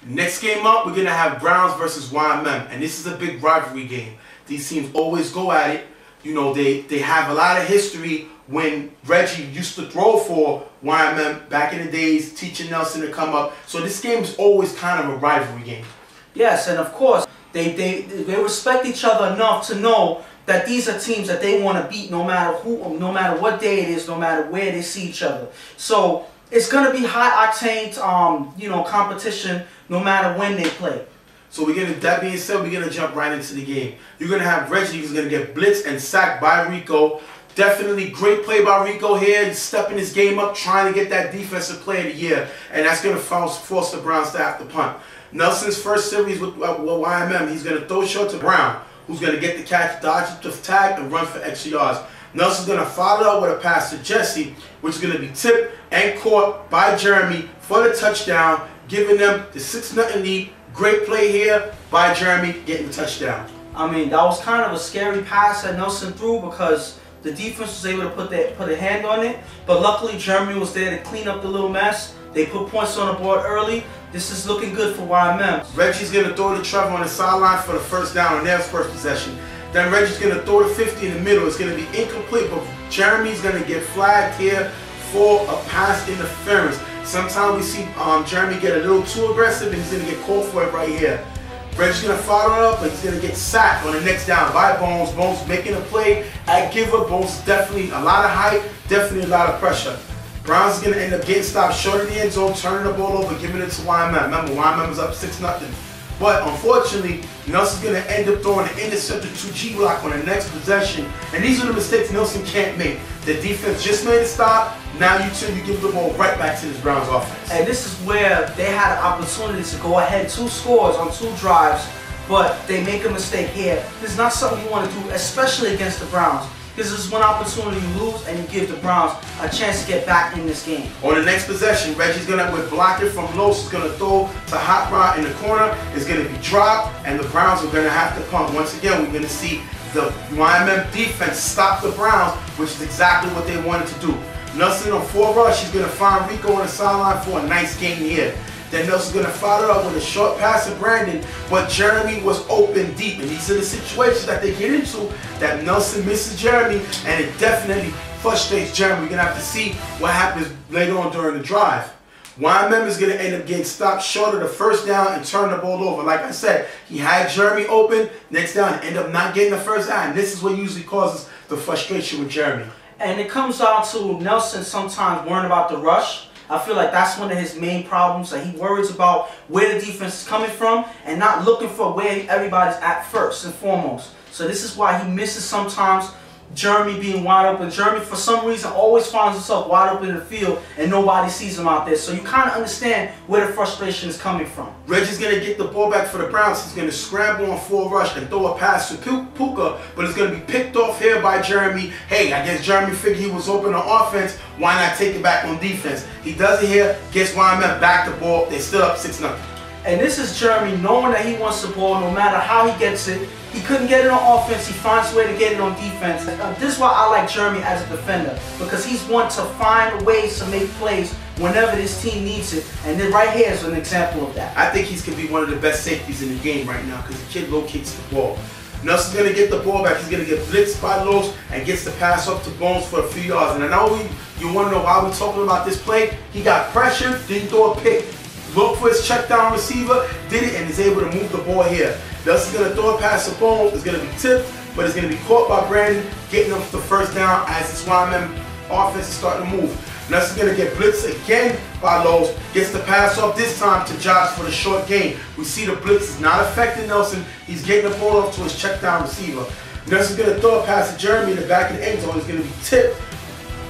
Next game up, we're going to have Browns versus YMM, and this is a big rivalry game. These teams always go at it. You know, they have a lot of history when Reggie used to throw for YMM back in the days, teaching Nelson to come up. So this game is always kind of a rivalry game. Yes, and of course, they respect each other enough to know that these are teams that they want to beat no matter who, no matter what day it is, no matter where they see each other. So it's going to be high octane, you know, competition no matter when they play. So that being said, we're gonna jump right into the game. You're gonna have Reggie, who's gonna get blitzed and sacked by Rico. Definitely great play by Rico here. He's stepping his game up, trying to get that defensive player of the year, and that's gonna force the Browns to have to punt. Nelson's first series with YMM, he's gonna throw short to Brown, who's gonna get the catch, dodge the tag, and run for extra yards. Nelson's gonna follow up with a pass to Jesse, which is gonna be tipped and caught by Jeremy for the touchdown, giving them the 6-0 lead. Great play here by Jeremy, getting the touchdown. I mean, that was kind of a scary pass that Nelson threw because the defense was able to put a hand on it. But luckily, Jeremy was there to clean up the little mess. They put points on the board early. This is looking good for YMM. Reggie's going to throw the Trevor on the sideline for the first down on their first possession. Then Reggie's going to throw the 50 in the middle. It's going to be incomplete, but Jeremy's going to get flagged here for a pass interference. Sometimes we see Jeremy get a little too aggressive, and he's going to get called for it right here. Reggie's going to follow it up, but he's going to get sacked on the next down by Bones. Bones making a play at giver. Bones definitely a lot of height, definitely a lot of pressure. Browns is going to end up getting stopped short of the end zone, turning the ball over, giving it to YMM. Remember, YMM was up 6-0. But unfortunately, Nelson's going to end up throwing an interceptor to G-Block on the next possession. And these are the mistakes Nelson can't make. The defense just made a stop. Now you give the ball right back to this Browns offense. And this is where they had an opportunity to go ahead 2 scores on 2 drives, but they make a mistake here. This is not something you want to do, especially against the Browns. This is one opportunity you lose, and you give the Browns a chance to get back in this game. On the next possession, Reggie's going to, with blocking from Los, is going to throw to Hot Rod in the corner. It's going to be dropped, and the Browns are going to have to punt. Once again, we're going to see the YMM defense stop the Browns, which is exactly what they wanted to do. Nelson on 4 rush, he's going to find Rico on the sideline for a nice gain here. Then Nelson's going to follow up with a short pass to Brandon, but Jeremy was open deep. And these are the situations that they get into that Nelson misses Jeremy, and it definitely frustrates Jeremy. We're going to have to see what happens later on during the drive. YMM is going to end up getting stopped short of the first down and turn the ball over. Like I said, he had Jeremy open. Next down, end up not getting the first down. And this is what usually causes the frustration with Jeremy. And it comes down to Nelson sometimes worrying about the rush. I feel like that's one of his main problems, that he worries about where the defense is coming from and not looking for where everybody's at first and foremost. So this is why he misses sometimes Jeremy being wide open. Jeremy, for some reason, always finds himself wide open in the field and nobody sees him out there. So you kind of understand where the frustration is coming from. Reggie's going to get the ball back for the Browns. He's going to scramble on 4 rush and throw a pass to Puka, but it's going to be picked off here by Jeremy. Hey, I guess Jeremy figured he was open on offense. Why not take it back on defense? He does it here, gets YMM back the ball. They're still up 6-0. And this is Jeremy knowing that he wants the ball no matter how he gets it. He couldn't get it on offense, he finds a way to get it on defense. This is why I like Jeremy as a defender, because he's one to find ways to make plays whenever this team needs it. And then right here is an example of that. I think he's going to be one of the best safeties in the game right now because the kid locates the ball. Nelson's going to get the ball back. He's going to get blitzed by Los and gets the pass up to Bones for a few yards. And I know you want to know why we're talking about this play. He got pressured, didn't throw a pick. Look for his check down receiver, did it, and is able to move the ball here. Nelson's going to throw a pass to Bones. It's going to be tipped, but it's going to be caught by Brandon, getting up the first down as this YMM offense is starting to move. Nelson's going to get blitzed again by Los. Gets the pass off this time to Josh for the short gain. We see the blitz is not affecting Nelson. He's getting the ball off to his check down receiver. Nelson's going to throw a pass to Jeremy in the back of the end zone. It's going to be tipped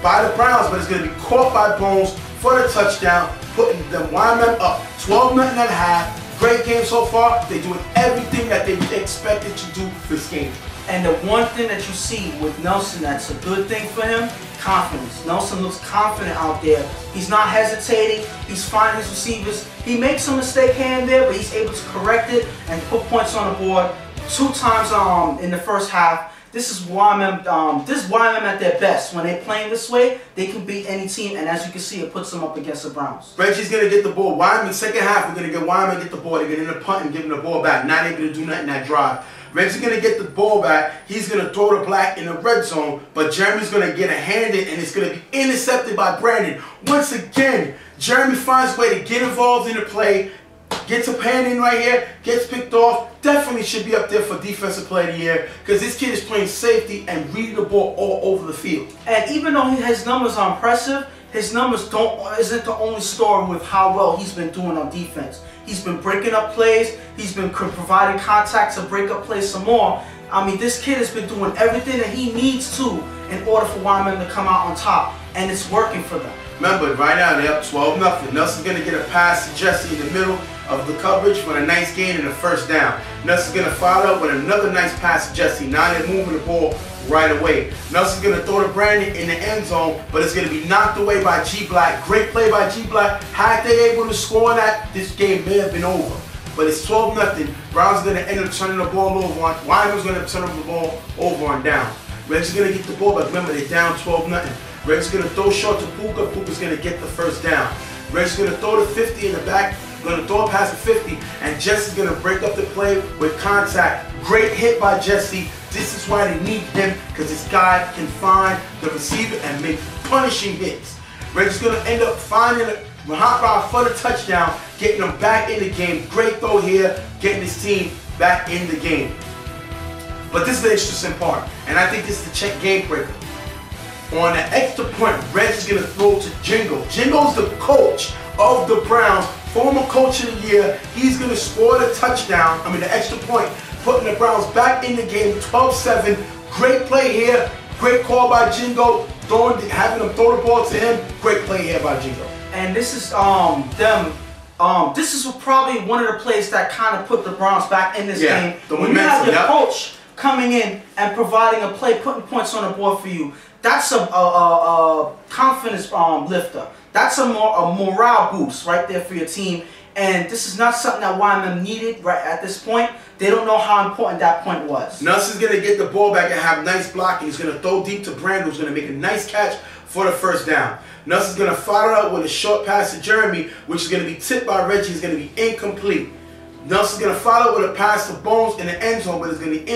by the Browns, but it's going to be caught by Bones for the touchdown, putting them YMM up 12-0 at half. Great game so far. They're doing everything that they expected to do this game. And the one thing that you see with Nelson that's a good thing for him, confidence. Nelson looks confident out there. He's not hesitating. He's finding his receivers. He makes a mistake here and there, but he's able to correct it and put points on the board 2 times in the first half. This is YMM. This is YMM at their best. When they're playing this way, they can beat any team, and as you can see, it puts them up against the Browns. Reggie's gonna get the ball. YMM second half, we're gonna get YMM get the ball. They're gonna punt and give him the ball back. Not able to do nothing in that drive. Reggie's gonna get the ball back. He's gonna throw the black in the red zone, but Jeremy's gonna get a handed, and it's gonna be intercepted by Brandon. Once again, Jeremy finds a way to get involved in the play. Gets a pan in right here, gets picked off. Definitely should be up there for Defensive Player of the Year because this kid is playing safety and reading the ball all over the field. And even though his numbers are impressive, his numbers isn't the only story with how well he's been doing on defense. He's been breaking up plays. He's been providing contact to break up plays some more. I mean, this kid has been doing everything that he needs to in order for YMM to come out on top, and it's working for them. Remember, right now they're up 12-0. Nelson's going to get a pass to Jesse in the middle of the coverage for a nice gain and a first down. Nelson's going to follow up with another nice pass to Jesse. Now they're moving the ball right away. Nelson's going to throw to Brandon in the end zone, but it's going to be knocked away by G Black. Great play by G Black. Had they able to score that, this game may have been over. But it's 12-0. Browns are going to end up turning the ball over on. Wyman's going to turn the ball over on down. Reggie's going to get the ball back. Remember, they're down 12-0. Reggie's going to throw short to Puka. Puka's going to get the first down. Reggie's going to throw to 50 in the back. Going to throw a pass to 50. And Jesse's going to break up the play with contact. Great hit by Jesse. This is why they need him, because this guy can find the receiver and make punishing hits. Reggie's going to end up finding a hot route for the touchdown, getting them back in the game. Great throw here, getting his team back in the game. But this is the interesting part, and I think this is the check game breaker. On the extra point, Reggie's going to throw to Jingo. Jingo's the coach of the Browns, former coach of the year. He's going to score the touchdown, the extra point, putting the Browns back in the game, 12-7. Great play here, great call by Jingo, having them throw the ball to him. Great play here by Jingo. And this is this is probably one of the plays that kind of put the Browns back in this game. When you have your coach coming in and providing a play, putting points on the board for you, that's a confidence lifter. That's a morale boost right there for your team. And this is not something that YMM needed right at this point. They don't know how important that point was. Nelson's going to get the ball back and have nice blocking. He's going to throw deep to Brandon, who's going to make a nice catch for the first down. Nelson's going to follow up with a short pass to Jeremy, which is going to be tipped by Reggie. It's going to be incomplete. Nelson's going to follow up with a pass to Bones in the end zone, but it's going to be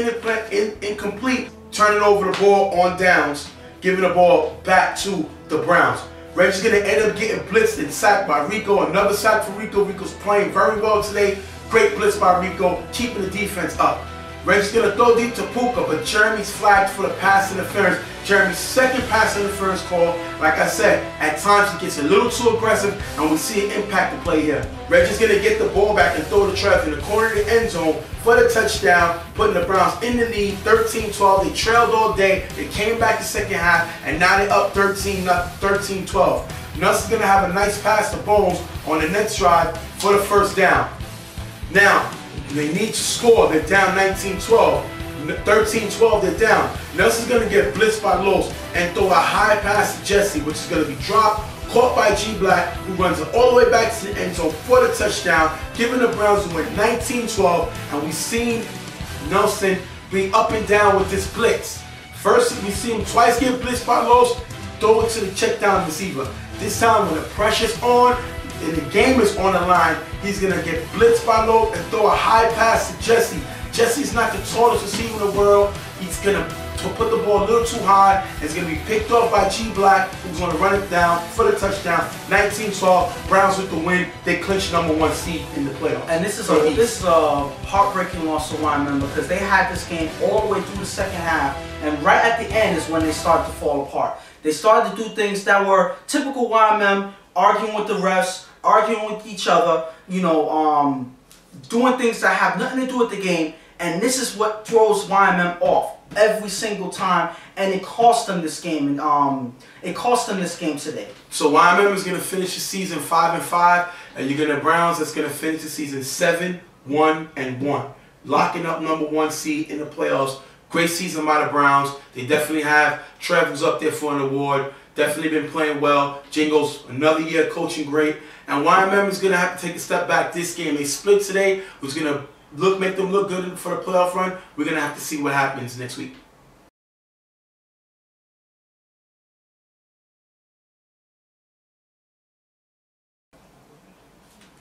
incomplete, turning over the ball on downs, giving the ball back to the Browns. Reggie's going to end up getting blitzed and sacked by Rico. Another sack for Rico. Rico's playing very well today. Great blitz by Rico, keeping the defense up. Reggie's going to throw deep to Puka, but Jeremy's flagged for the pass interference. Jeremy's second pass interference call. Like I said, at times he gets a little too aggressive, and we see it impact the play here. Reggie's going to get the ball back and throw the Trev in the corner of the end zone for the touchdown, putting the Browns in the lead, 13-12. They trailed all day. They came back the second half, and now they're up 13-12. Nelson's going to have a nice pass to Bones on the next drive for the first down. Now, they need to score. They're down 19-12. 13-12, they're down. Nelson's going to get blitzed by Los and throw a high pass to Jesse, which is going to be dropped, caught by G Black, who runs it all the way back to the end zone for the touchdown, giving the Browns a win 19-12. And we've seen Nelson be up and down with this blitz. First, we see him twice get blitzed by Los, throw it to the check down receiver. This time, when the pressure's on and the game is on the line, he's going to get blitzed by Los and throw a high pass to Jesse. Jesse's not the tallest receiver in the world. He's going to put the ball a little too high. It's going to be picked off by G Black, who's going to run it down for the touchdown. 19-12, Browns with the win. They clinch #1 seed in the playoffs. And this is a heartbreaking loss for Wyman, because they had this game all the way through the second half, and right at the end is when they started to fall apart. They started to do things that were typical YMM, arguing with the refs, arguing with each other, doing things that have nothing to do with the game. And this is what throws YMM off every single time, and it cost them this game. And it cost them this game today. So YMM is going to finish the season 5-5, and you're going to Browns that's going to finish the season 7-1-1, locking up #1 seed in the playoffs. Great season by the Browns. They definitely have Trev, who's up there for an award. Definitely been playing well. Jingo's another year coaching great, and YMM is going to have to take a step back this game. They split today, who's going to make them look good for the playoff run. We're going to have to see what happens next week.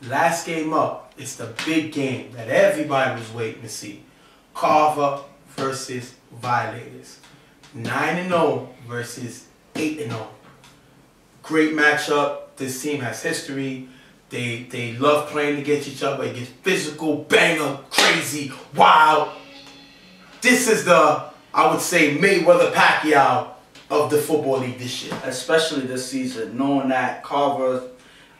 Last game up, it's the big game that everybody was waiting to see. Carver versus Violators. 9-0 versus 8-0. Great matchup. This team has history. They love playing against each other. It gets physical, banger, crazy, wild. This is the, I would say, Mayweather-Pacquiao of the Football League this year. Especially this season, knowing that Carver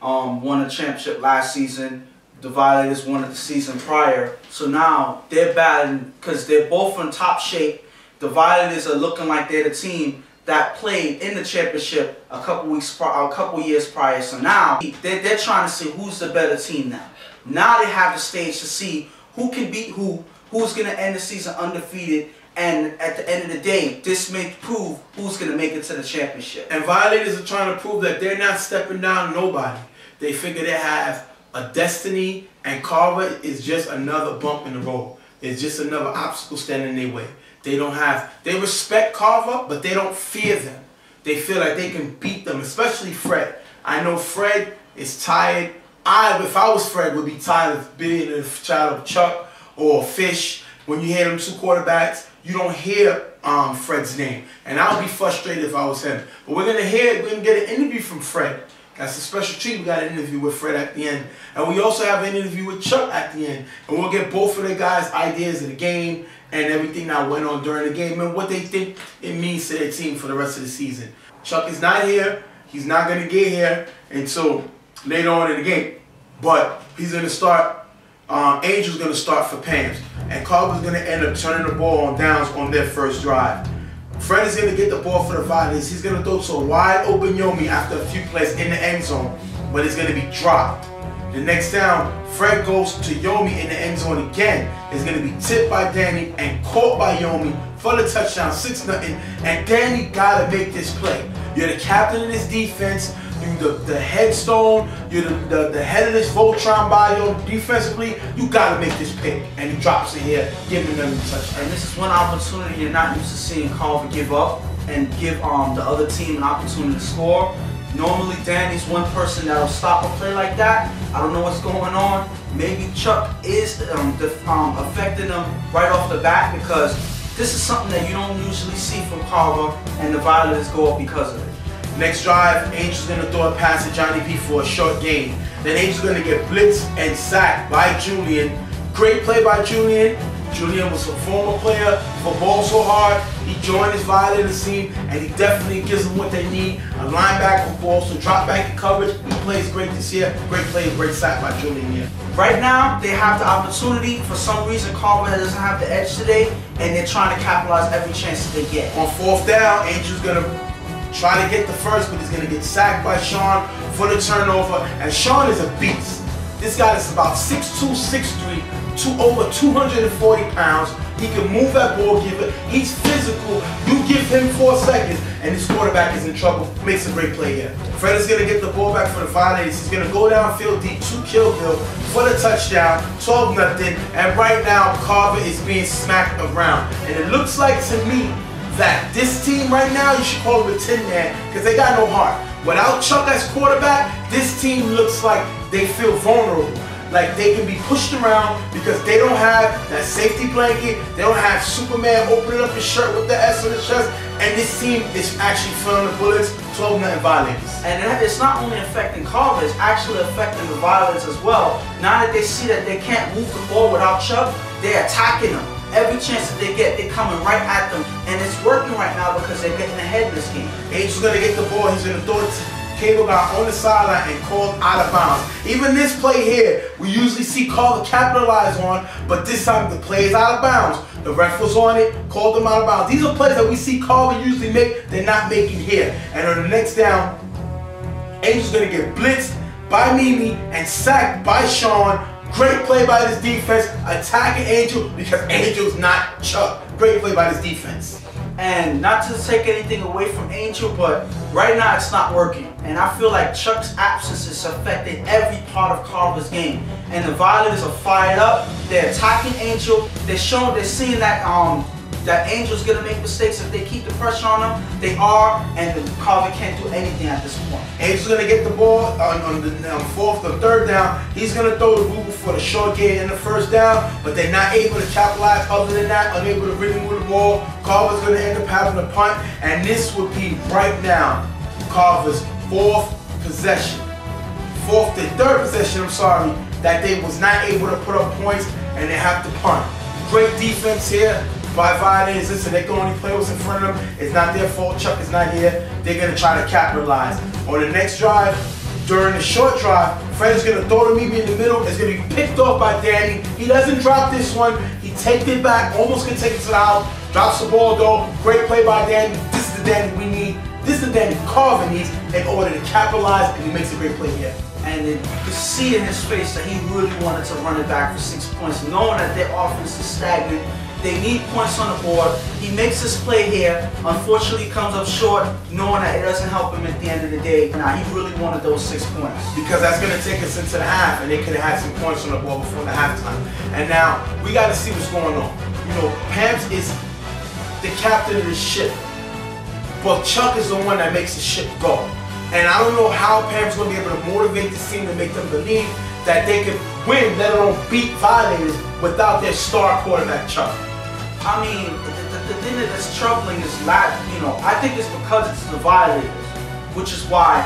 won a championship last season. The Violators won it the season prior. So now they're battling because they're both in top shape. The Violators are looking like they're the team that played in the championship a couple years prior. So now they're trying to see who's the better team now. Now they have the stage to see who can beat who's going to end the season undefeated. And at the end of the day, this may prove who's going to make it to the championship. And Violators are trying to prove that they're not stepping down nobody. They figure they have a destiny, and Carver is just another bump in the road. It's just another obstacle standing in their way. They respect Carver, but they don't fear them. They feel like they can beat them, especially Fred. I know Fred is tired. If I was Fred, would be tired of being a child of Chuck or Fish. When you hear them two quarterbacks, you don't hear Fred's name. And I would be frustrated if I was him. But we're gonna get an interview from Fred. That's a special treat. We got an interview with Fred at the end. And we also have an interview with Chuck at the end. And we'll get both of the guys' ideas of the game and everything that went on during the game and what they think it means to their team for the rest of the season. Chuck is not here. He's not going to get here until later on in the game. But he's going to start. Angel's going to start for Pams. And Carver's going to end up turning the ball on downs on their first drive. Fred is going to get the ball for the Violators. He's going to throw to a wide open Yomi after a few plays in the end zone, but it's going to be dropped. The next down, Fred goes to Yomi in the end zone again. It's going to be tipped by Danny and caught by Yomi for the touchdown, 6-0. And Danny got to make this play. You're the captain of this defense. You're the headstone. You're the head of this Voltron body defensively. You got to make this pick. And he drops it here, giving them the touchdown. And this is one opportunity you're not used to seeing Carver give up and give the other team an opportunity to score. Normally, Danny's one person that'll stop a play like that. I don't know what's going on. Maybe Chuck is affecting them right off the bat, because this is something that you don't usually see from Carver, and the Violators go up because of it. Next drive, Angel's going to throw a pass to Johnny B for a short gain. Then Angel's going to get blitzed and sacked by Julian. Great play by Julian. Julian was a former player for ball so hard. He joined his Violators team, and he definitely gives them what they need. A linebacker who also drop back in coverage. He plays great this year. Great play, great sack by Julian here. Right now, they have the opportunity. For some reason, Carver doesn't have the edge today, and they're trying to capitalize every chance that they get. On fourth down, Angel's going to try to get the first, but he's going to get sacked by Sean for the turnover. And Sean is a beast. This guy is about 6'2", 6'3", over 240 pounds. He can move that ball giver. He's physical. You give him 4 seconds, and this quarterback is in trouble. Makes a great play here. Fred is going to get the ball back for the Violators. He's going to go downfield deep to Kill Bill for the touchdown, 12-0. And right now, Carver is being smacked around. And it looks like to me that this team right now, you should call it a tin man, because they got no heart. Without Chuck as quarterback, this team looks like they feel vulnerable. Like they can be pushed around because they don't have that safety blanket. They don't have Superman opening up his shirt with the S on his chest. And this team is actually feeling the bullets. 12-0 Violators. And it's not only affecting Carver, it's actually affecting the Violators as well. Now that they see that they can't move the ball without Chuck, they're attacking them. Every chance that they get, they're coming right at them. And it's working right now because they're getting ahead in this game. Angel's going to get the ball. He's going to throw it to Cable Guy on the sideline and called out of bounds. Even this play here, we usually see Carver capitalize on, but this time the play is out of bounds. The ref was on it, called them out of bounds. These are plays that we see Carver usually make, they're not making here. And on the next down, Angel's going to get blitzed by Mimi and sacked by Sean. Great play by this defense, attacking Angel because Angel's not Chuck. Great play by this defense. And not to take anything away from Angel, but right now it's not working. And I feel like Chuck's absence is affecting every part of Carver's game. And the Violators are fired up. They're attacking Angel. They're seeing that that Angel's gonna make mistakes if they keep the pressure on them. They are, and Carver can't do anything at this point. Angel's gonna get the ball on the fourth or third down. He's gonna throw the boo for the short gain in the first down, but they're not able to capitalize. Other than that, unable to really move the ball. Carver's gonna end up having a punt, and this would be right now Carver's third possession, I'm sorry, that they was not able to put up points, and they have to punt. Great defense here by Violators. Listen, they can only play what's in front of them. It's not their fault. Chuck is not here. They're going to try to capitalize. On the next drive, during the short drive, Fred is going to throw the maybe in the middle. It's going to be picked off by Danny. He doesn't drop this one. He takes it back, almost can take it to the house. Drops the ball though. Great play by Danny. This is the Danny we need. This is the Danny Carver needs in order to capitalize, and he makes a great play here. And you could see in his face that he really wanted to run it back for 6 points, knowing that their offense is stagnant. They need points on the board. He makes this play here. Unfortunately, comes up short, knowing that it doesn't help him at the end of the day. Now, he really wanted those 6 points. Because that's going to take us into the half, and they could have had some points on the board before the halftime. And now, we got to see what's going on. You know, Pams is the captain of the ship, but Chuck is the one that makes the ship go. And I don't know how Pam's going to be able to motivate this team to make them believe that they can win, let alone beat Violators without their star quarterback, Chuck. I mean, the thing that's troubling is not, I think it's because it's the Violators, which is why,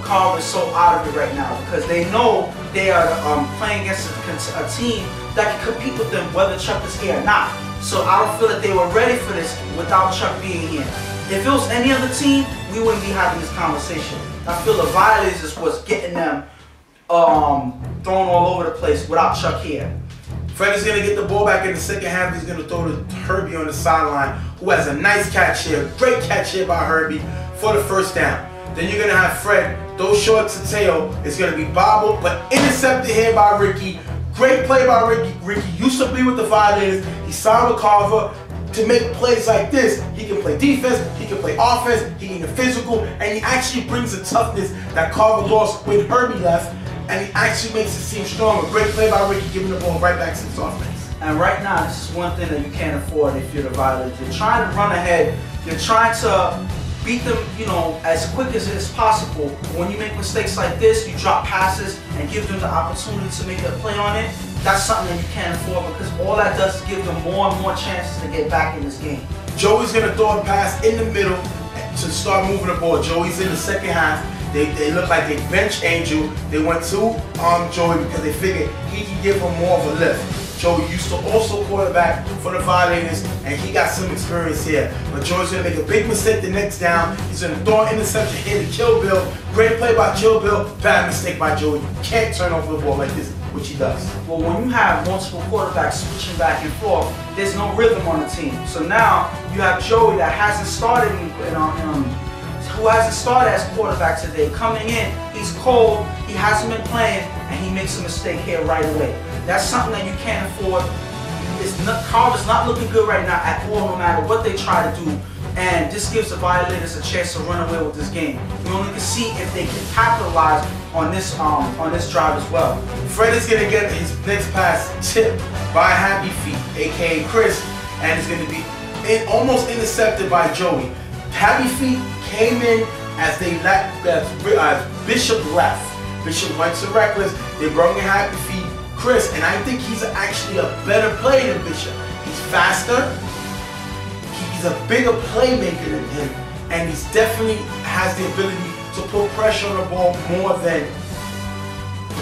Carver's so out of it right now, because they know they are playing against a team that can compete with them whether Chuck is here or not. So I don't feel that they were ready for this without Chuck being here. If it was any other team, we wouldn't be having this conversation. I feel the Violators is what's getting them thrown all over the place without Chuck here. Fred is going to get the ball back in the second half. He's going to throw to Herbie on the sideline, who has a nice catch here. Great catch here by Herbie for the first down. Then you're going to have Fred throw short to Teo. It's going to be bobbled, but intercepted here by Ricky. Great play by Ricky. Ricky used to be with the Violators. He signed with Carver. To make plays like this, he can play defense, he can play offense, he can get physical, and he actually brings the toughness that Carver lost when Herbie left, and he actually makes the team stronger. Great play by Ricky, giving the ball right back to his offense. And right now, this is one thing that you can't afford if you're the Violators. You're trying to run ahead, you're trying to beat them, as quick as it is possible. When you make mistakes like this, you drop passes and give them the opportunity to make a play on it. That's something that you can't afford, because all that does is give them more and more chances to get back in this game. Joey's going to throw a pass in the middle to start moving the ball. Joey's in the second half. They look like they benched Angel. They went to Joey because they figured he could give him more of a lift. Joey used to also quarterback for the Violators, and he got some experience here. But Joey's going to make a big mistake the next down. He's going to throw an interception here to Kill Bill. Great play by Kill Bill. Bad mistake by Joey. You can't turn over the ball like this, which he does. Well, when you have multiple quarterbacks switching back and forth, there's no rhythm on the team. So now you have Joey that hasn't started who hasn't started as quarterback today. Coming in, he's cold, he hasn't been playing, and he makes a mistake here right away. That's something that you can't afford. Carver's not looking good right now at all, no matter what they try to do. And this gives the Violators a chance to run away with this game. We only can see if they can capitalize on this drive as well. Fred is going to get his next pass tipped by Happy Feet, aka Chris, and it's going to be almost intercepted by Joey. Happy Feet came in as Bishop left. Bishop went to Reckless. They brought in Happy Feet, Chris, and I think he's actually a better player than Bishop. He's faster. He's a bigger playmaker than him, and he's definitely has the ability to put pressure on the ball more than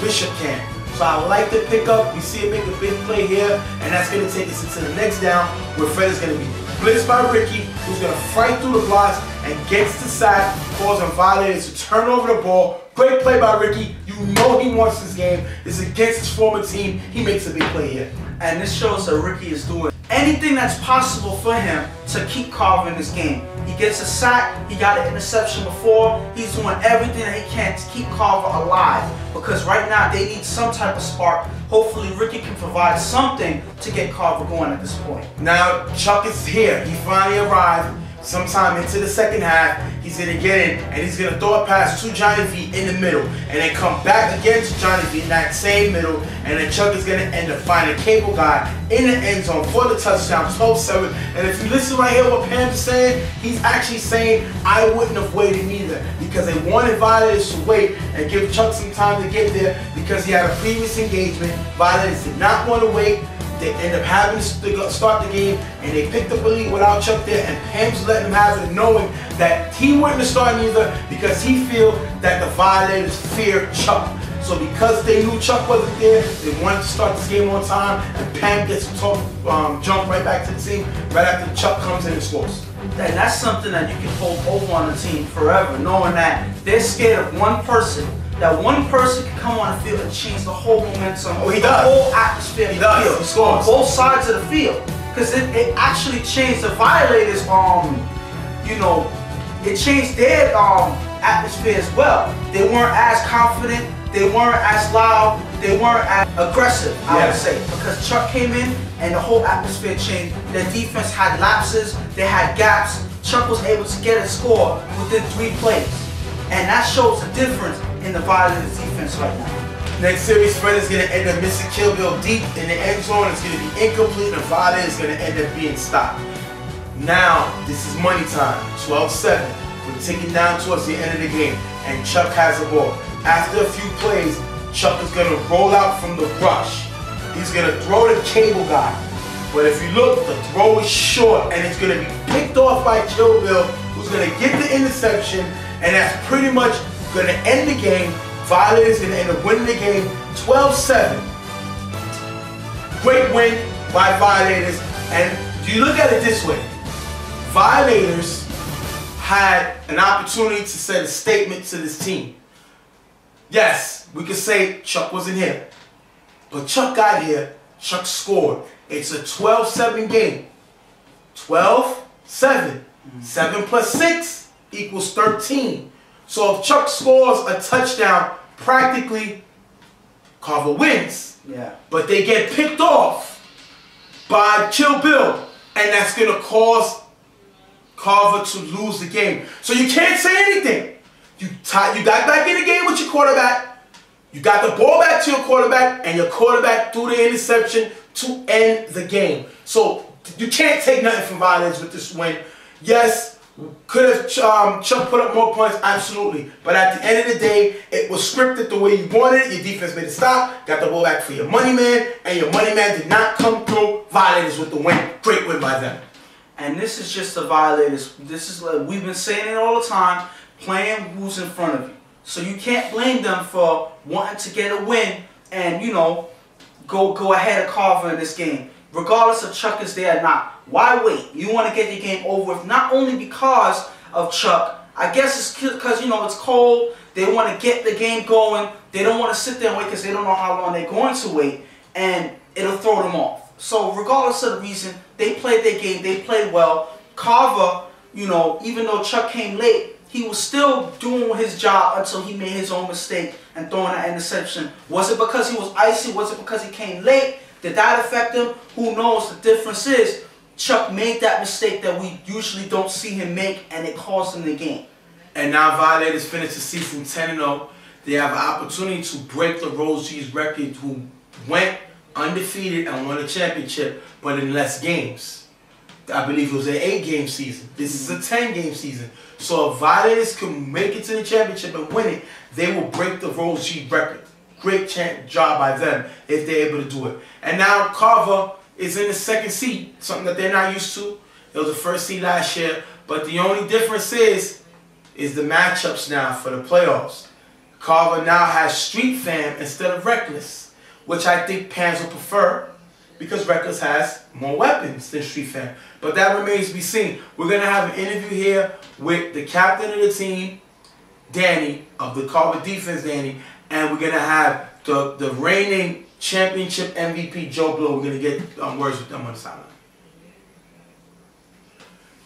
Bishop can. So I like the pickup. We see him make a big play here, and that's going to take us into the next down, where Fred is going to be blitzed by Ricky, who's going to fight through the blocks and gets the sack, causing Violators to turn over the ball. Great play by Ricky. You know he wants this game. It's against his former team. He makes a big play here. And this shows that Ricky is doing anything that's possible for him to keep Carver in this game. He gets a sack, he got an interception before, he's doing everything that he can to keep Carver alive. Because right now they need some type of spark. Hopefully Ricky can provide something to get Carver going at this point. Now Chuck is here. He finally arrived. sometime into the second half, he's going to get in and he's going to throw a pass to Johnny V in the middle and then come back again to Johnny V in that same middle, and then Chuck is going to end up finding Cable Guy in the end zone for the touchdown, 12-7. And if you listen right here what Pam's saying, he's actually saying, I wouldn't have waited either, because they wanted Violators to wait and give Chuck some time to get there because he had a previous engagement. Violators did not want to wait. They end up having to start the game, and they picked up a lead without Chuck there, and Pam's letting him have it, knowing that he wouldn't have started either because he feels that the Violators fear Chuck. So because they knew Chuck wasn't there, they wanted to start this game on time, and Pam gets to jump right back to the team right after Chuck comes in and scores. And that's something that you can hold over on the team forever, knowing that they're scared of one person. That one person can come on the field and change the whole momentum, he the does. whole atmosphere of the field, He scores. on both sides of the field. Because it actually changed the Violators, you know, it changed their atmosphere as well. They weren't as confident, they weren't as loud, they weren't as aggressive, I would say. Because Chuck came in and the whole atmosphere changed. Their defense had lapses, they had gaps. Chuck was able to get a score within 3 plays. And that shows the difference in the Violators defense right now. Next series, Fred is going to end up missing Kill Bill deep in the end zone. It's going to be incomplete, and Violators is going to end up being stopped. Now, this is money time, 12-7. We're ticking down towards the end of the game, and Chuck has the ball. After a few plays, Chuck is going to roll out from the rush. He's going to throw the Cable Guy. But if you look, the throw is short, and it's going to be picked off by Kill Bill, who's going to get the interception, and that's pretty much going to end the game. Violators going to end up winning the game 12-7. Great win by Violators. And you look at it this way. Violators had an opportunity to set a statement to this team. Yes, we could say Chuck wasn't here. But Chuck got here. Chuck scored. It's a 12-7 game. 12-7. 7 plus 6 equals 13. So if Chuck scores a touchdown, practically Carver wins. Yeah. But they get picked off by Kill Bill, and that's going to cause Carver to lose the game. So you can't say anything. You got back in the game with your quarterback. You got the ball back to your quarterback, and your quarterback threw the interception to end the game. So you can't take nothing from Violators with this win. Yes, could have Chuck put up more points? Absolutely. But at the end of the day, it was scripted the way you wanted it. Your defense made it stop, got the ball back for your money man, and your money man did not come through. Violators with the win. Great win by them. And this is just the Violators. This is like we've been saying it all the time, playing who's in front of you. So you can't blame them for wanting to get a win and, you know, go ahead of Carver in this game. Regardless if Chuck is there or not. Why wait? You want to get the game over with, not only because of Chuck. I guess it's because, you know, it's cold. They want to get the game going. They don't want to sit there and wait because they don't know how long they're going to wait. And it'll throw them off. So regardless of the reason, they played their game. They played well. Carver, you know, even though Chuck came late, he was still doing his job until he made his own mistake and throwing that interception. Was it because he was icy? Was it because he came late? Did that affect him? Who knows? The difference is Chuck made that mistake that we usually don't see him make, and it cost him the game. And now Violators finish the season 10-0. They have an opportunity to break the Rose G's record, who went undefeated and won a championship, but in less games. I believe it was an 8-game season. This is a 10-game season. So if Violators can make it to the championship and win it, they will break the Rose G record. Great job by them if they're able to do it. And now Carver is in the second seed, something that they're not used to. It was the first seed last year, but the only difference is the matchups now for the playoffs. Carver now has Street Fam instead of Reckless, which I think Pans will prefer because Reckless has more weapons than Street Fam. But that remains to be seen. We're going to have an interview here with the captain of the team, Danny, of the Carver defense, Danny, and we're going to have the reigning championship MVP, Joe Blow. We're going to get words with them on the sideline.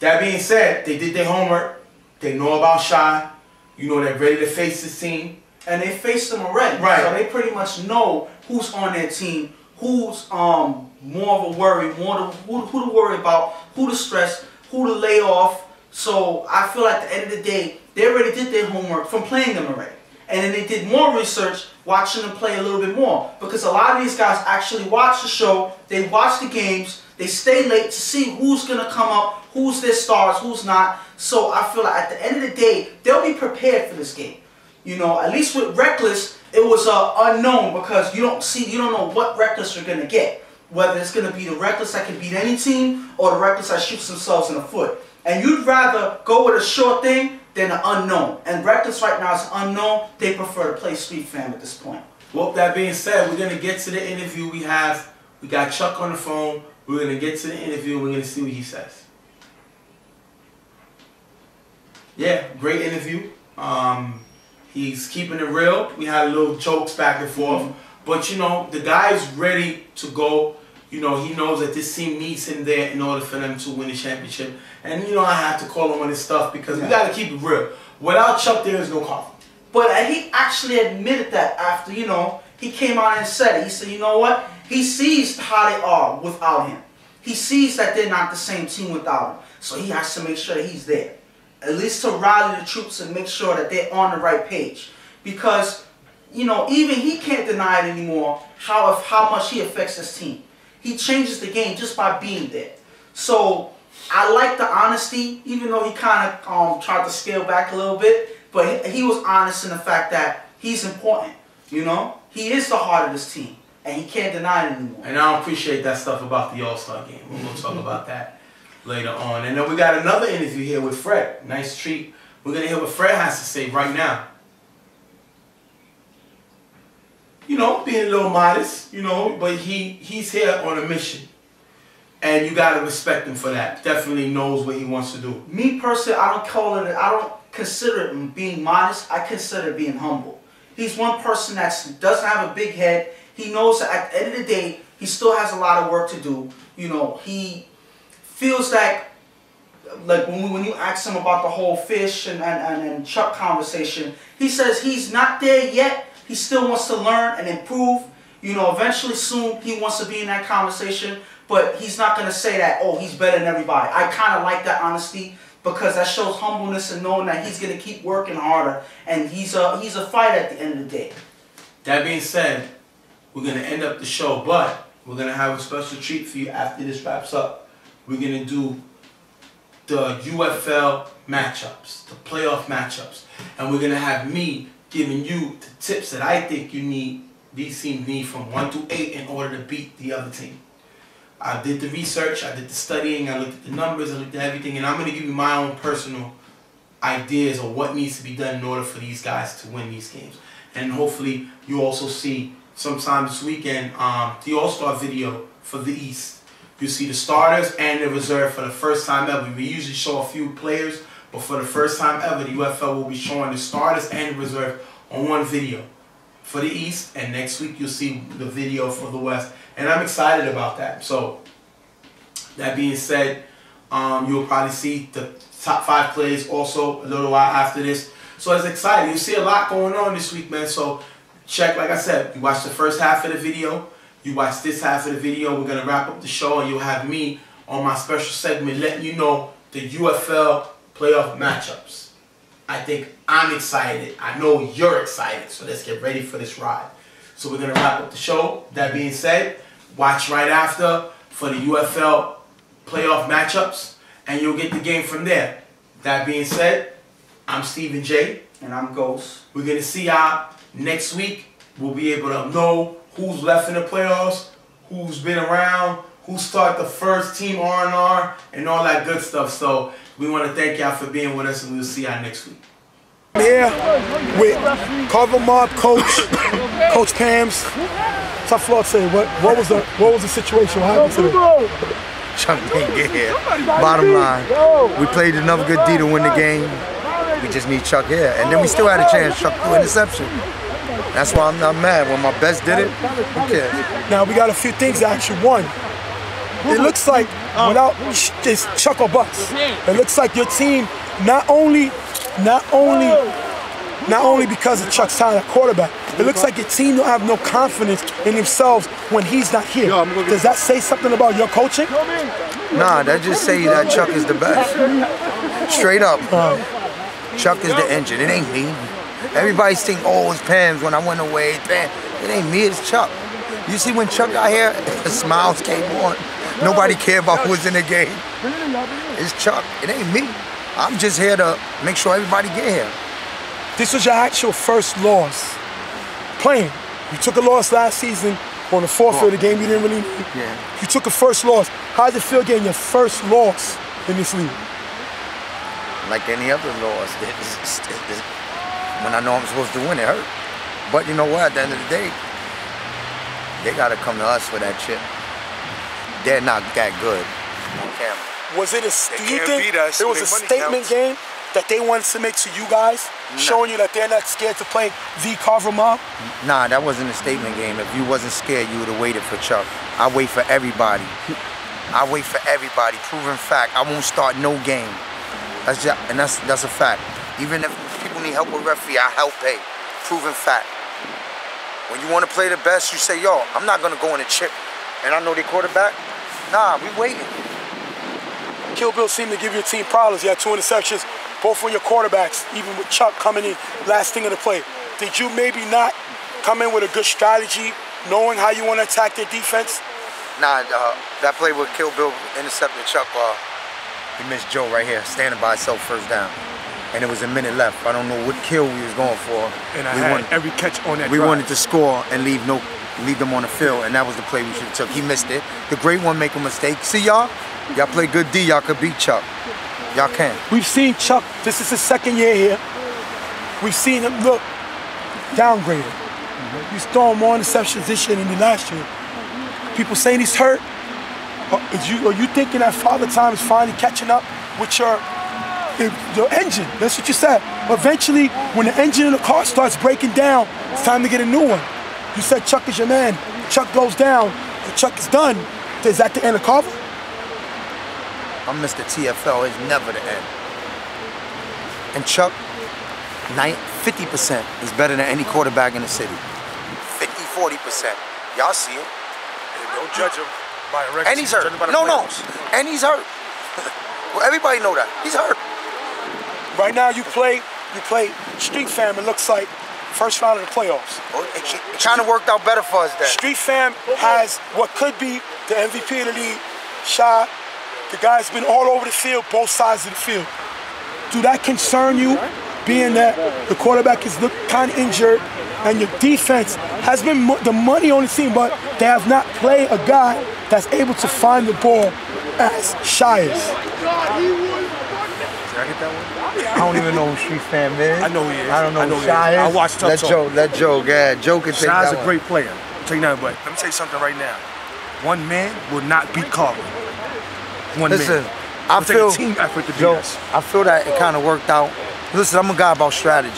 That being said, they did their homework. They know about Shy. You know they're ready to face this team. And they faced them already. Right. So they pretty much know who's on their team, who's more of a worry, who to worry about, who to stress, who to lay off, So I feel at the end of the day, they already did their homework from playing them already. And then they did more research watching them play a little bit more. Because a lot of these guys actually watch the show, they watch the games, they stay late to see who's going to come up, who's their stars, who's not. So I feel like at the end of the day, they'll be prepared for this game. You know, at least with Reckless, it was unknown because you don't know what Reckless you're going to get. Whether it's going to be the Reckless that can beat any team or the Reckless that shoots themselves in the foot. And you'd rather go with a sure thing than an unknown. And Reckless right now is unknown. They prefer to play Street Fam at this point. Well, that being said, we're going to get to the interview we have. We got Chuck on the phone. We're going to get to the interview. We're going to see what he says. Yeah, great interview. He's keeping it real. We had a little jokes back and forth. But, you know, the guy's ready to go. You know, he knows that this team needs him there in order for them to win the championship. And, you know, I have to call him on his stuff because we got to keep it real. Without Chuck, there is no coffee. But he actually admitted that after, you know, he came out and said it. He said, you know what? He sees how they are without him. He sees that they're not the same team without him. So he has to make sure that he's there. At least to rally the troops and make sure that they're on the right page. Because, you know, even he can't deny it anymore how much he affects his team. He changes the game just by being there. So I like the honesty, even though he kind of tried to scale back a little bit. But he was honest in the fact that he's important. You know, he is the heart of this team, and he can't deny it anymore. And I appreciate that stuff about the All-Star game. We're going to talk about that later on. And then we got another interview here with Fred. Nice treat. We're going to hear what Fred has to say right now. You know, being a little modest, you know, but he's here on a mission. And you got to respect him for that. Definitely knows what he wants to do. Me personally, I don't consider it being modest. I consider it being humble. He's one person that doesn't have a big head. He knows that at the end of the day, he still has a lot of work to do. You know, he feels like when you ask him about the whole Fish and Chuck conversation, he says he's not there yet. He still wants to learn and improve. You know, eventually soon he wants to be in that conversation, but he's not going to say that, oh, he's better than everybody. I kind of like that honesty because that shows humbleness and knowing that he's going to keep working harder, and he's a fighter at the end of the day. That being said, we're going to end up the show, but we're going to have a special treat for you after this wraps up. We're going to do the UFL matchups, the playoff matchups, and we're going to have me giving you the tips that I think these teams need from 1 to 8 in order to beat the other team. I did the research, I did the studying, I looked at the numbers, I looked at everything, and I'm going to give you my own personal ideas of what needs to be done in order for these guys to win these games. And hopefully you also see sometime this weekend the All-Star video for the East. You see the starters and the reserve for the first time ever. We usually show a few players, but for the first time ever, the UFL will be showing the starters and the reserve on one video for the East, and next week you'll see the video for the West. And I'm excited about that. So, that being said, you'll probably see the top 5 plays also a little while after this. So it's exciting. You'll see a lot going on this week, man. So check, like I said, you watch the first half of the video. You watch this half of the video. We're going to wrap up the show, and you'll have me on my special segment letting you know the UFL playoff matchups. I think I'm excited. I know you're excited. So let's get ready for this ride. So we're going to wrap up the show. That being said, watch right after for the UFL playoff matchups, and you'll get the game from there. That being said, I'm Stephen J. And I'm Ghost. We're going to see y'all next week. We'll be able to know who's left in the playoffs, who's been around, who started the first team R&R, and all that good stuff. So we want to thank y'all for being with us, and we'll see y'all next week. I'm here with Carver Mob coach, Coach Pams. Tough Floor say, what was the situation? What happened today? Chuck didn't get here. Bottom line, we played another good D to win the game. We just need Chuck here. And then we still had a chance. Chuck threw an interception. That's why I'm not mad. When my best did it, who cares? Now we got a few things that actually won. It looks like without this Chuck or bust, it looks like your team not only because of Chuck's talent at quarterback, it looks like your team don't have no confidence in themselves when he's not here. Does that say something about your coaching? Nah, that just say that Chuck is the best. Straight up. Chuck is the engine. It ain't me. Everybody's think, oh, it's Pam's when I went away. Pam. It ain't me, it's Chuck. You see when Chuck got here, the smiles came on. Nobody cared about who was in the game. It's Chuck. It ain't me. I'm just here to make sure everybody get here. This was your actual first loss playing. You took a loss last season on the forfeit, the game you didn't really need. Yeah. You took a first loss. How does it feel getting your first loss in this league? Like any other loss. When I know I'm supposed to win, it hurt. But you know what? At the end of the day, they got to come to us for that chip. They're not that good on camera. Was it do you think it was a statement game that they wanted to make to you guys, showing you that they're not scared to play the Carver Mob? Nah, that wasn't a statement game. If you wasn't scared, you would have waited for Chuck. I wait for everybody. I wait for everybody. Proven fact. I won't start no game. That's a fact. Even if people need help with referee, I help pay. Proven fact. When you want to play the best, you say, yo, I'm not gonna go in a chip, and I know they quarterback. Nah, we waiting. Kill Bill seemed to give your team problems. You had 2 interceptions, both on your quarterbacks, even with Chuck coming in last thing of the play. Did you maybe not come in with a good strategy, knowing how you want to attack their defense? Nah, that play with Kill Bill intercepted Chuck. He missed Joe right here, standing by himself, first down. And it was a minute left. I don't know what kill we was going for. And I had every catch on that We drive. wanted to score and leave them on the field, and that was the play we should have took. He missed it. The great one make a mistake. See y'all? Y'all play good D, y'all could beat Chuck. Y'all can. We've seen Chuck, this is his second year here. We've seen him look downgraded. He's throwing more interceptions this year than he did last year. People saying he's hurt. Are you thinking that Father Time is finally catching up with your engine? That's what you said. Eventually, when the engine in the car starts breaking down, it's time to get a new one. You said Chuck is your man. Chuck goes down, and Chuck is done. Is that the end of Carver? I'm Mr. TFL, it's never the end. And Chuck, 50% is better than any quarterback in the city. 40%. Y'all see him. Don't judge him by a record. And he's hurt. No. And he's hurt. Well, everybody know that. He's hurt. Right now you play Street Fam, it looks like, first round of the playoffs. It kind of worked out better for us then. Street Fam has what could be the MVP of the league, Shy. The guy's been all over the field, both sides of the field. Do that concern you, being that the quarterback is kind of injured and your defense has been the money on the team, but they have not played a guy that's able to find the ball as Shy is? Did I get that one? I don't even know who Street Fam is. I know who he is. I don't know who Shy is. I watched Tuff. Let Joe, yeah. Joe can take that Shy's one. a great player. I'll tell you nothing, but let me tell you something right now. One man will not beat Carver. Listen, man. I feel, a team effort to beat Joe, us. I feel that it kind of worked out. Listen, I'm a guy about strategy.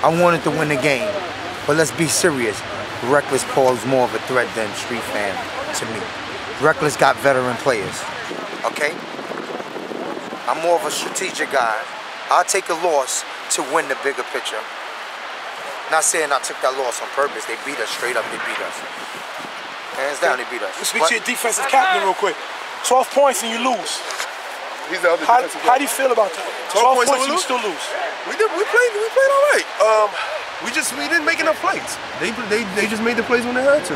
I wanted to win the game, but let's be serious. Reckless posed more of a threat than Street Fam to me. Reckless got veteran players, okay? I'm more of a strategic guy. I'll take a loss to win the bigger picture. Not saying I took that loss on purpose. They beat us straight up. They beat us. Hands down, they beat us. Let's speak to your defensive captain real quick. 12 points and you lose. He's the other How do you feel about that? 12 points and you still lose. We played all right. We didn't make enough plays. They just made the plays when they had to.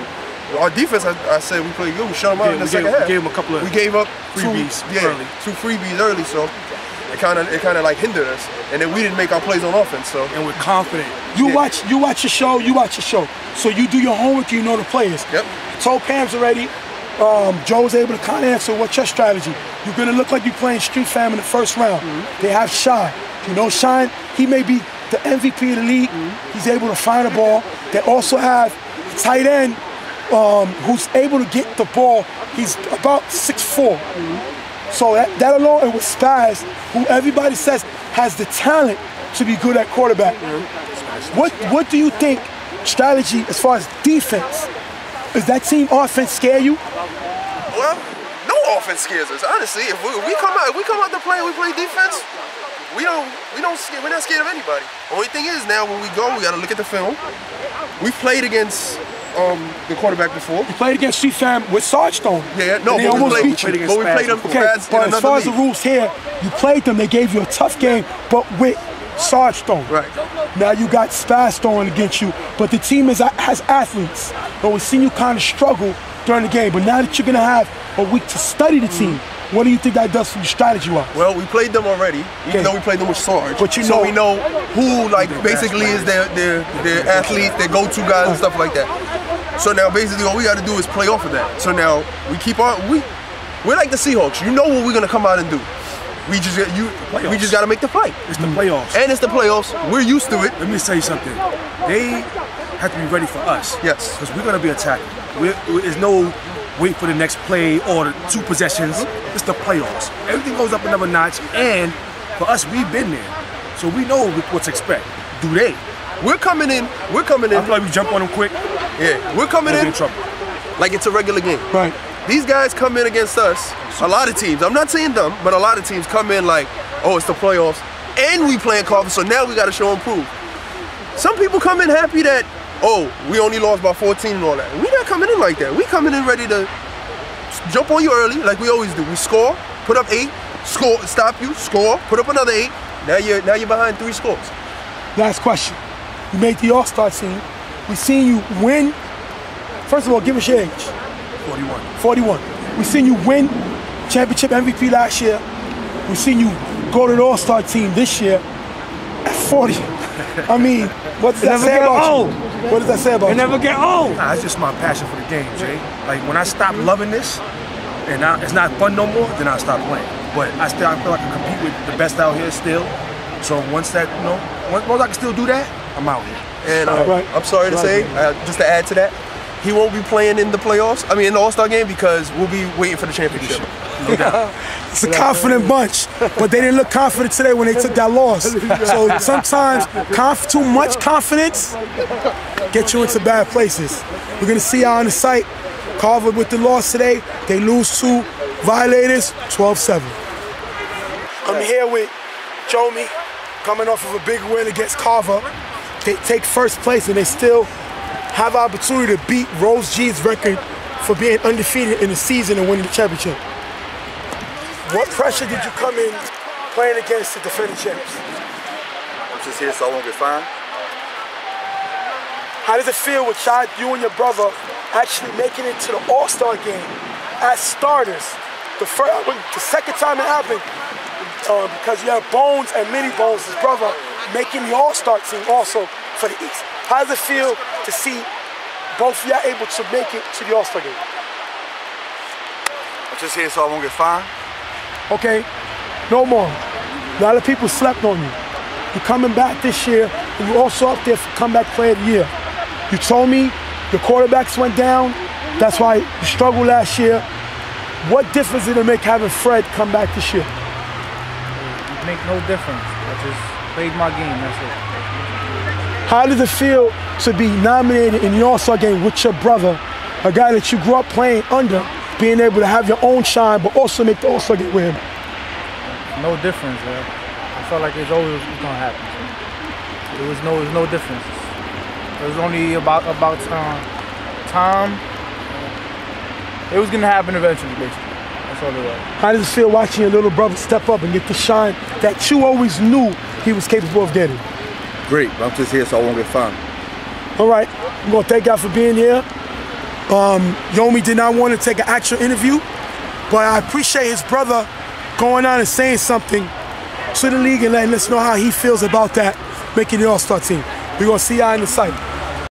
Our defense, I said we played good. We shut them out in the second half. We gave them a couple of We gave up freebies early. 2 freebies early, so it kind of like hindered us. And then we didn't make our plays on offense. So and we're confident. You watch your show. So you do your homework, you know the players. Yep. Told Pam's already. Joe's able to kind of answer what's your strategy. You're gonna look like you're playing Street Fam in the first round. They have Shy. You know Shine, he may be the MVP of the league. He's able to find the ball. They also have tight end who's able to get the ball. He's about 6'4". So that alone, and with Spaz, who everybody says has the talent to be good at quarterback. What do you think strategy as far as defense? Does that team offense scare you? well, no offense scares us. Honestly, if we come out to play and we play defense, we're not scared of anybody. Only thing is now when we go, we got to look at the film. We've played against the quarterback before. You played against Street Fam with Sarge Stone. Yeah, no, but we played them okay, in but as far as the rules here, you played them, they gave you a tough game, but with Sarge Stone. Right. Now you got Spaz Stone against you, but the team has athletes. But we've seen you kind of struggle during the game, but now that you're going to have a week to study the team, what do you think that does for you strategy-wise? Well, we played them already, even though we played them with Sarge. But so we know who, like, basically is their athlete, their go-to guys and stuff like that. So now, basically, all we got to do is play off of that. So now we keep on. We're like the Seahawks. You know what we're gonna come out and do. We just got to make the fight. It's the playoffs. And it's the playoffs. We're used to it. Let me tell you something. They have to be ready for us. Yes. Because we're gonna be attacking. There's no wait for the next play or the 2 possessions. It's the playoffs. Everything goes up another notch, and for us, we've been there. So we know what to expect. Do they? We're coming in. I feel like we jump on them quick. Yeah, we're coming in trouble. like it's a regular game. Right. These guys come in against us. A lot of teams, I'm not saying them, but a lot of teams come in like, oh, it's the playoffs, and we playing conference, so now we got to show and prove. Some people come in happy that, oh, we only lost by 14 and all that. We not coming in like that. We coming in ready to jump on you early, like we always do. We score, put up 8, score, stop you, score, put up another 8. Now you're behind 3 scores. Last question. You made the All-Star team. We seen you win. First of all, give us your age. 41. 41. We seen you win championship MVP last year. We seen you go to the All-Star team this year at 40. I mean, what does that say about you? What does that say about you? Never get old. Nah, it's just my passion for the game, Jay. Like when I stop loving this, and it's not fun no more, then I stop playing. But I feel like I can compete with the best out here still. So once that, once I can still do that, I'm out here. And I'm sorry to say, just to add to that, he won't be playing in the playoffs. I mean, in the All-Star game because we'll be waiting for the championship. It's a confident bunch, but they didn't look confident today when they took that loss. So sometimes too much confidence get you into bad places. We're gonna see how on the site. Carver with the loss today. They lose to Violators, 12-7. I'm here with Jomi, coming off of a big win against Carver. They take first place and they still have the opportunity to beat Rose G's record for being undefeated in the season and winning the championship. What pressure did you come in playing against the defending champs? I'm just here so I won't get fined. How does it feel with you and your brother actually making it to the All-Star game as starters? The second time it happened, because you have Bones and Mini Bones, his brother, making the All-Star team also for the East. How does it feel to see both of y'all able to make it to the All-Star game? I'm just here so I won't get fined. Okay, no more. A lot of people slept on you. You're coming back this year, and you're also up there for Comeback Player of the Year. You told me your quarterbacks went down. That's why you struggled last year. What difference did it make having Fred come back this year? It make no difference. I just played my game, that's it. How does it feel to be nominated in the All-Star game with your brother, a guy that you grew up playing under, being able to have your own shine, but also make the All-Star game with him? No difference, man. I felt like it's always gonna happen. There was no difference. It was only about time. It was gonna happen eventually, basically. That's all it was. How does it feel watching your little brother step up and get the shine that you always knew he was capable of getting? Great, but I'm just here so I won't get fined. All right, I'm gonna thank y'all for being here. Yomi did not want to take an actual interview, but I appreciate his brother going on and saying something to the league and letting us know how he feels about that, making the All-Star team. We're gonna see y'all in the site.